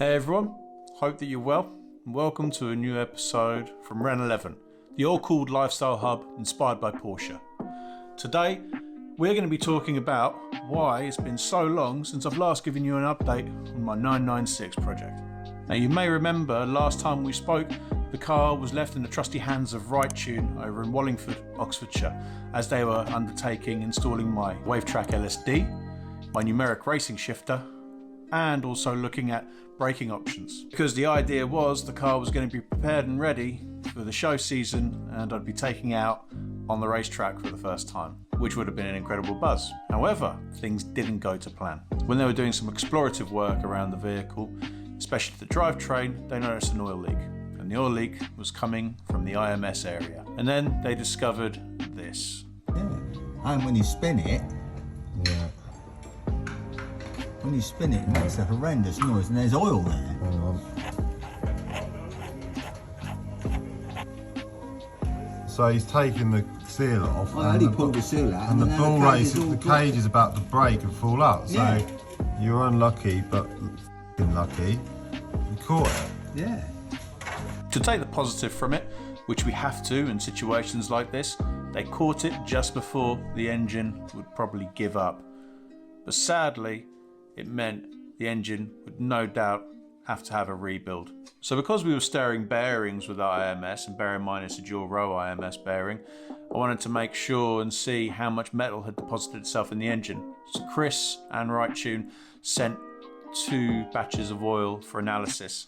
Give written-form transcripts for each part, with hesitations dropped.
Hey everyone, hope that you're well and welcome to a new episode from Ren 11, the all-cooled lifestyle hub inspired by Porsche. Today we're going to be talking about why it's been so long since I've last given you an update on my 996 project. Now you may remember last time we spoke the car was left in the trusty hands of Wrightune over in Wallingford, Oxfordshire, as they were undertaking installing my WaveTrack LSD, my numeric racing shifter, and also looking at braking options. Because the idea was the car was going to be prepared and ready for the show season and I'd be taking out on the racetrack for the first time, which would have been an incredible buzz. However, things didn't go to plan. When they were doing some explorative work around the vehicle, especially the drivetrain, they noticed an oil leak. And the oil leak was coming from the IMS area. And then they discovered this. Yeah, and when you spin it, when you spin it, it makes a horrendous noise, and there's oil there. So he's taken the seal off. I only pulled the seal out. And the bull race, the cage is about to break and fall out. So Yeah. you're unlucky, but lucky. You caught it. Yeah. To take the positive from it, which we have to in situations like this, they caught it just before the engine would probably give up. But sadly, it meant the engine would no doubt have to have a rebuild. So because we were steering bearings with our IMS, and bear in mind it's a dual row IMS bearing, I wanted to make sure and see how much metal had deposited itself in the engine. So Chris and Wrightune sent 2 batches of oil for analysis.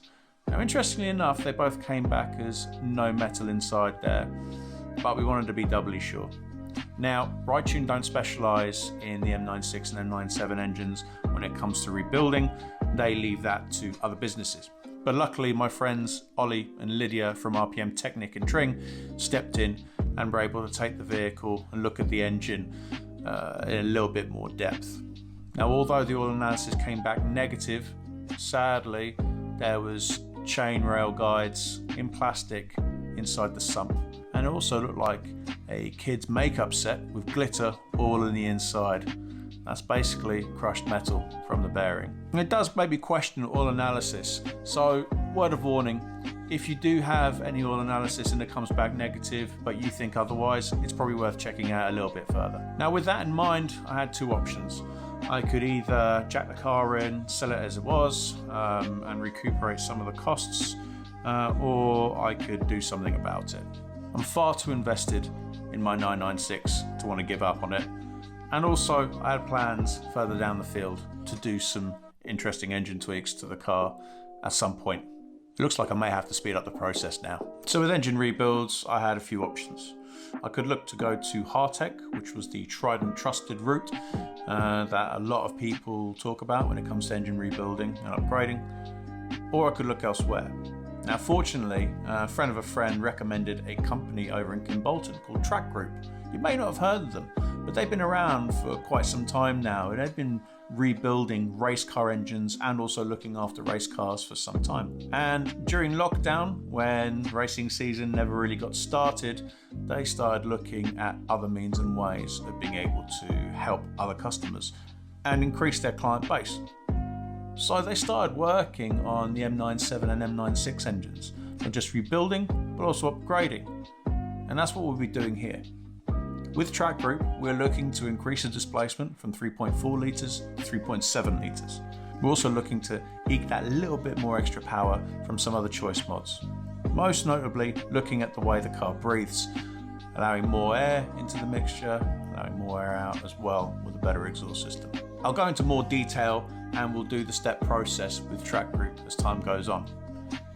Now interestingly enough, they both came back as no metal inside there, but we wanted to be doubly sure. Now, Wrightune don't specialise in the M96 and M97 engines when it comes to rebuilding. They leave that to other businesses. But luckily, my friends Ollie and Lydia from RPM Technic in Tring stepped in and were able to take the vehicle and look at the engine in a little bit more depth. Now, although the oil analysis came back negative, sadly, there was chain rail guides in plastic inside the sump. And it also looked like a kid's makeup set with glitter all in the inside. That's basically crushed metal from the bearing. And it does maybe question oil analysis. So, word of warning, if you do have any oil analysis and it comes back negative, but you think otherwise, it's probably worth checking out a little bit further. Now, with that in mind, I had 2 options. I could either jack the car in, sell it as it was, and recuperate some of the costs, or I could do something about it. I'm far too invested in my 996 to want to give up on it. And also, I had plans further down the field to do some interesting engine tweaks to the car at some point. It looks like I may have to speed up the process now. So with engine rebuilds, I had a few options. I could look to go to Hartech, which was the tried and trusted route that a lot of people talk about when it comes to engine rebuilding and upgrading, or I could look elsewhere. Now fortunately, a friend of a friend recommended a company over in Kimbolton called Track Group. You may not have heard of them, but they've been around for quite some time now, and they've been rebuilding race car engines and also looking after race cars for some time. And during lockdown, when racing season never really got started, they started looking at other means and ways of being able to help other customers and increase their client base. So they started working on the M97 and M96 engines, not just rebuilding, but also upgrading. And that's what we'll be doing here. With Track Group, we're looking to increase the displacement from 3.4 litres to 3.7 litres. We're also looking to eke that little bit more extra power from some other choice mods. Most notably, looking at the way the car breathes, allowing more air into the mixture, allowing more air out as well with a better exhaust system. I'll go into more detail and we'll do the step process with Track Group as time goes on.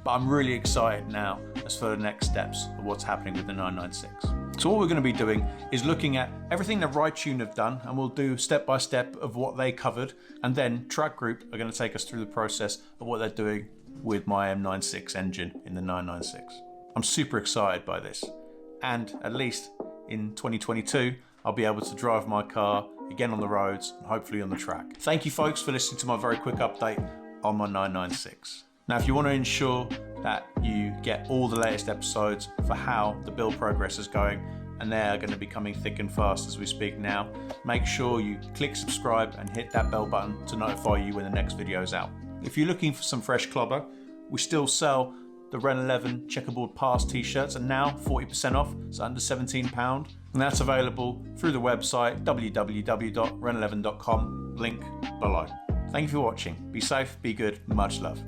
But I'm really excited now as for the next steps of what's happening with the 996. So what we're going to be doing is looking at everything that Wrightune have done, and we'll do step by step of what they covered, and then Track Group are going to take us through the process of what they're doing with my M96 engine in the 996. I'm super excited by this, and at least in 2022 I'll be able to drive my car again on the roads and hopefully on the track. Thank you folks for listening to my very quick update on my 996. Now if you want to ensure that you get all the latest episodes for how the build progress is going, and they are going to be coming thick and fast as we speak now, make sure you click subscribe and hit that bell button to notify you when the next video is out. If you're looking for some fresh clobber, we still sell the Ren 11 checkerboard pass t-shirts, and now 40% off, it's under £17, and that's available through the website www.ren11.com, link below. Thank you for watching. Be safe, be good, much love.